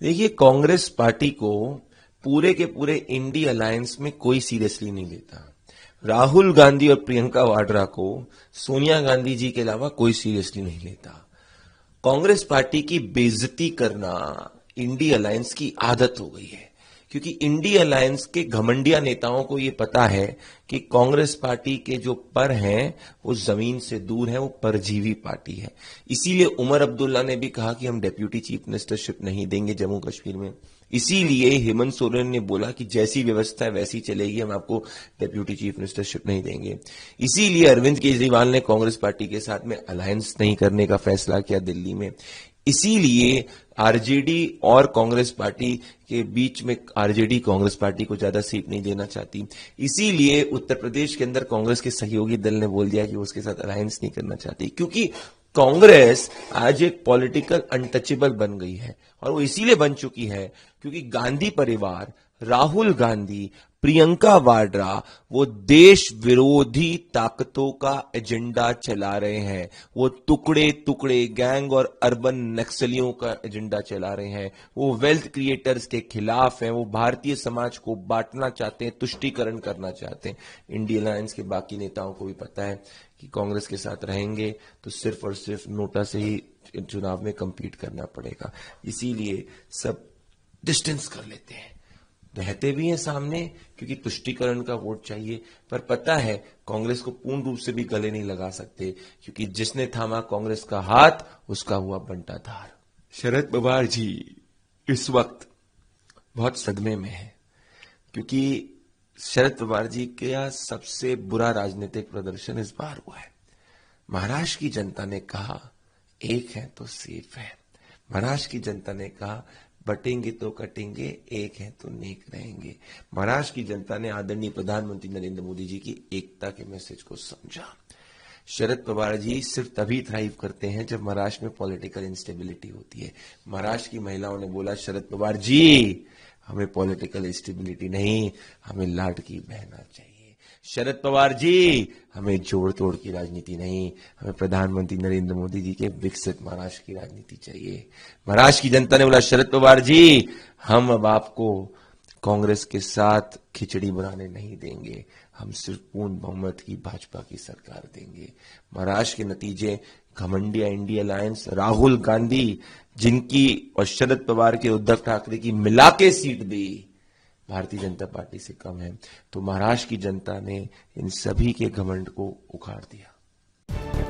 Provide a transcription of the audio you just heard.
देखिए, कांग्रेस पार्टी को पूरे के पूरे इंडी अलायंस में कोई सीरियसली नहीं लेता। राहुल गांधी और प्रियंका वाड्रा को सोनिया गांधी जी के अलावा कोई सीरियसली नहीं लेता। कांग्रेस पार्टी की बेइज्जती करना इंडी अलायंस की आदत हो गई है, क्योंकि इंडी अलायंस के घमंडिया नेताओं को यह पता है कि कांग्रेस पार्टी के जो पर हैं वो जमीन से दूर हैं, वो परजीवी पार्टी है। इसीलिए उमर अब्दुल्ला ने भी कहा कि हम डेप्यूटी चीफ मिनिस्टरशिप नहीं देंगे जम्मू कश्मीर में। इसीलिए हेमंत सोरेन ने बोला कि जैसी व्यवस्था है वैसी चलेगी, हम आपको डेप्यूटी चीफ मिनिस्टरशिप नहीं देंगे। इसीलिए अरविंद केजरीवाल ने कांग्रेस पार्टी के साथ में अलायंस नहीं करने का फैसला किया दिल्ली में। इसीलिए आरजेडी और कांग्रेस पार्टी के बीच में आरजेडी कांग्रेस पार्टी को ज्यादा सीट नहीं देना चाहती। इसीलिए उत्तर प्रदेश के अंदर कांग्रेस के सहयोगी दल ने बोल दिया कि वो उसके साथ अलायंस नहीं करना चाहती, क्योंकि कांग्रेस आज एक पॉलिटिकल अनटचेबल बन गई है। और वो इसीलिए बन चुकी है क्योंकि गांधी परिवार, राहुल गांधी, प्रियंका वाड्रा वो देश विरोधी ताकतों का एजेंडा चला रहे हैं। वो टुकड़े टुकड़े गैंग और अर्बन नक्सलियों का एजेंडा चला रहे हैं। वो वेल्थ क्रिएटर्स के खिलाफ हैं। वो भारतीय समाज को बांटना चाहते हैं, तुष्टीकरण करना चाहते हैं। इंडिया अलायंस के बाकी नेताओं को भी पता है कि कांग्रेस के साथ रहेंगे तो सिर्फ और सिर्फ नोटा से ही चुनाव में कंपीट करना पड़ेगा। इसीलिए सब डिस्टेंस कर लेते हैं, रहते भी हैं सामने क्योंकि तुष्टीकरण का वोट चाहिए, पर पता है कांग्रेस को पूर्ण रूप से भी गले नहीं लगा सकते, क्योंकि जिसने थामा कांग्रेस का हाथ उसका हुआ बंटाधार। शरद पवार जी इस वक्त बहुत सदमे में है, क्योंकि शरद पवार जी का सबसे बुरा राजनीतिक प्रदर्शन इस बार हुआ है। महाराष्ट्र की जनता ने कहा एक है तो सेफ है। महाराष्ट्र की जनता ने कहा बटेंगे तो कटेंगे, एक है तो नेक रहेंगे। महाराष्ट्र की जनता ने आदरणीय प्रधानमंत्री नरेंद्र मोदी जी की एकता के मैसेज को समझा। शरद पवार जी सिर्फ तभी थ्राइव करते हैं जब महाराष्ट्र में पॉलिटिकल इंस्टेबिलिटी होती है। महाराष्ट्र की महिलाओं ने बोला शरद पवार जी हमें पॉलिटिकल इंस्टेबिलिटी नहीं, हमें लाड की बहना चाहिए। शरद पवार जी हमें जोड़ तोड़ की राजनीति नहीं, हमें प्रधानमंत्री नरेंद्र मोदी जी के विकसित महाराष्ट्र की राजनीति चाहिए। महाराष्ट्र की जनता ने बोला शरद पवार जी हम अब आपको कांग्रेस के साथ खिचड़ी बनाने नहीं देंगे, हम सिर्फ पूर्ण बहुमत की भाजपा की सरकार देंगे। महाराष्ट्र के नतीजे घमंडिया इंडिया अलायंस, राहुल गांधी जिनकी और शरद पवार के उद्धव ठाकरे की मिला के सीट भी भारतीय जनता पार्टी से कम है, तो महाराष्ट्र की जनता ने इन सभी के घमंड को उखाड़ दिया।